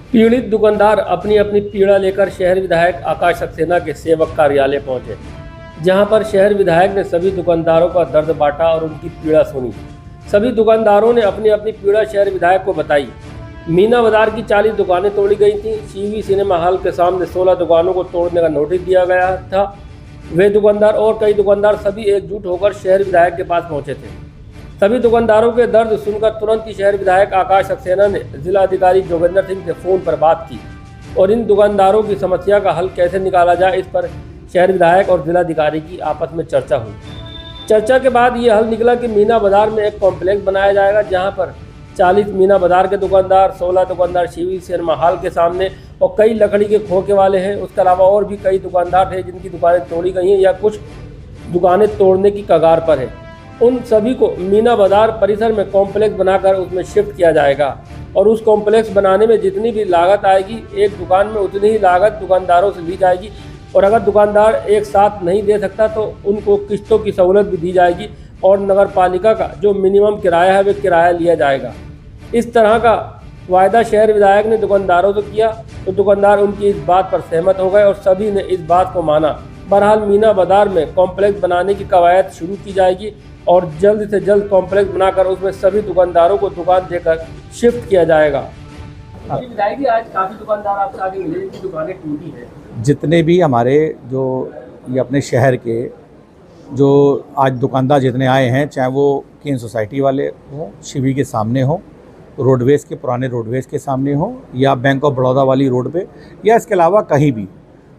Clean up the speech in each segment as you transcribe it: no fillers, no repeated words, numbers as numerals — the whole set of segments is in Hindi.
पीड़ित दुकानदार अपनी अपनी पीड़ा लेकर शहर विधायक आकाश सक्सेना के सेवक कार्यालय पहुंचे, जहां पर शहर विधायक ने सभी दुकानदारों का दर्द बांटा और उनकी पीड़ा सुनी। सभी दुकानदारों ने अपनी अपनी पीड़ा शहर विधायक को बताई। मीना बाजार की 40 दुकानें तोड़ी गई थीं। शीवी सिनेमा हॉल के सामने 16 दुकानों को तोड़ने का नोटिस दिया गया था। वे दुकानदार और कई दुकानदार सभी एकजुट होकर शहर विधायक के पास पहुंचे थे। सभी दुकानदारों के दर्द सुनकर तुरंत ही शहर विधायक आकाश सक्सेना ने जिलाधिकारी जोगेंद्र सिंह से फ़ोन पर बात की और इन दुकानदारों की समस्या का हल कैसे निकाला जाए, इस पर शहर विधायक और जिलाधिकारी की आपस में चर्चा हुई। चर्चा के बाद ये हल निकला कि मीना बाजार में एक कॉम्प्लेक्स बनाया जाएगा, जहां पर 40 मीना बाजार के दुकानदार, 16 दुकानदार शीवी सिनेमा हॉल के सामने और कई लकड़ी के खोखे वाले हैं। उसके अलावा और भी कई दुकानदार थे जिनकी दुकानें तोड़ी गई हैं या कुछ दुकानें तोड़ने की कगार पर है। उन सभी को मीना बाजार परिसर में कॉम्प्लेक्स बनाकर उसमें शिफ्ट किया जाएगा और उस कॉम्प्लेक्स बनाने में जितनी भी लागत आएगी, एक दुकान में उतनी ही लागत दुकानदारों से ली जाएगी और अगर दुकानदार एक साथ नहीं दे सकता तो उनको किस्तों की सहूलत भी दी जाएगी और नगर पालिका का जो मिनिमम किराया है वह किराया लिया जाएगा। इस तरह का वायदा शहर विधायक ने दुकानदारों से किया तो दुकानदार उनकी इस बात पर सहमत हो गए और सभी ने इस बात को माना। बहरहाल मीना बाजार में कॉम्प्लेक्स बनाने की कवायद शुरू की जाएगी और जल्द से जल्द कॉम्प्लेक्स बनाकर उसमें सभी दुकानदारों को दुकान देकर शिफ्ट किया जाएगा। विधायक जी, आज काफ़ी दुकानदार आपसे आगे मिले जिनकी दुकानें टूटी हैं। जितने भी हमारे जो ये अपने शहर के जो आज दुकानदार जितने आए हैं, चाहे वो केन सोसाइटी वाले हों, शिवी के सामने हों, रोडवेज़ के पुराने रोडवेज़ के सामने हो या बैंक ऑफ बड़ौदा वाली रोड पे या इसके अलावा कहीं भी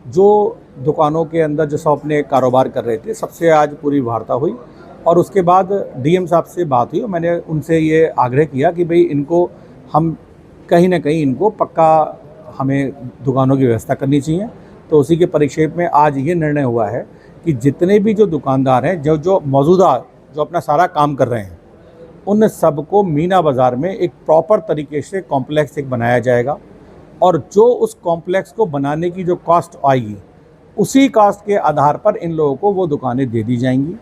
जो दुकानों के अंदर जो सब अपने कारोबार कर रहे थे, सबसे आज पूरी वार्ता हुई और उसके बाद डीएम साहब से बात हुई और मैंने उनसे ये आग्रह किया कि भाई इनको हम कहीं ना कहीं इनको पक्का हमें दुकानों की व्यवस्था करनी चाहिए। तो उसी के परिप्रेक्ष्य में आज ये निर्णय हुआ है कि जितने भी जो दुकानदार हैं जो मौजूदा जो अपना सारा काम कर रहे हैं, उन सबको मीना बाज़ार में एक प्रॉपर तरीके से कॉम्प्लेक्स एक बनाया जाएगा और जो उस कॉम्प्लेक्स को बनाने की जो कॉस्ट आएगी, उसी कॉस्ट के आधार पर इन लोगों को वो दुकानें दे दी जाएंगी।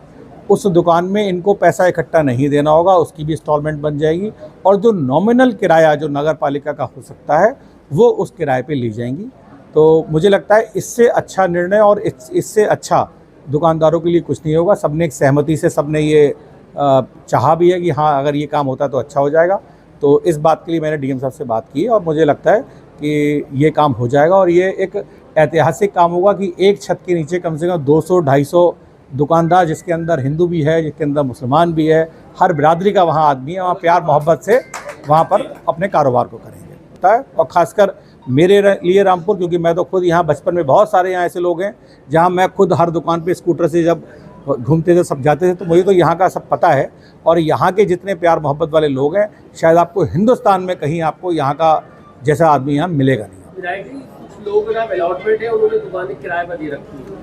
उस दुकान में इनको पैसा इकट्ठा नहीं देना होगा, उसकी भी इंस्टॉलमेंट बन जाएगी और जो नॉमिनल किराया जो नगर पालिका का हो सकता है वो उस किराए पे ली जाएंगी। तो मुझे लगता है इससे अच्छा निर्णय और इससे अच्छा दुकानदारों के लिए कुछ नहीं होगा। सबने एक सहमति से सबने ये चाहा भी है कि हाँ, अगर ये काम होता तो अच्छा हो जाएगा। तो इस बात के लिए मैंने डीएम साहब से बात की और मुझे लगता है कि ये काम हो जाएगा और ये एक ऐतिहासिक काम होगा कि एक छत के नीचे कम से कम 200-250 दुकानदार, जिसके अंदर हिंदू भी है, जिसके अंदर मुसलमान भी है, हर बिरादरी का वहाँ आदमी है, वहाँ प्यार मोहब्बत से वहाँ पर अपने कारोबार को करेंगे होता है। और ख़ासकर मेरे लिए रामपुर, क्योंकि मैं तो खुद यहाँ बचपन में बहुत सारे यहाँ ऐसे लोग हैं जहाँ मैं खुद हर दुकान पे स्कूटर से जब घूमते थे, सब जाते थे, तो मुझे तो यहाँ का सब पता है और यहाँ के जितने प्यार मोहब्बत वाले लोग हैं, शायद आपको हिंदुस्तान में कहीं आपको यहाँ का जैसा आदमी यहाँ मिलेगा नहीं। कुछ लोग ना अलॉटमेंट है, उन्होंने दुकानें किराए पर दे रखी है।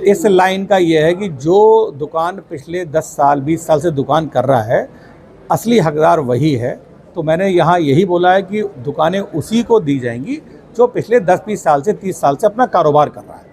इस लाइन का ये है कि जो दुकान पिछले 10 साल 20 साल से दुकान कर रहा है, असली हकदार वही है। तो मैंने यहाँ यही बोला है कि दुकानें उसी को दी जाएंगी जो पिछले 10-20 साल से 30 साल से अपना कारोबार कर रहा है।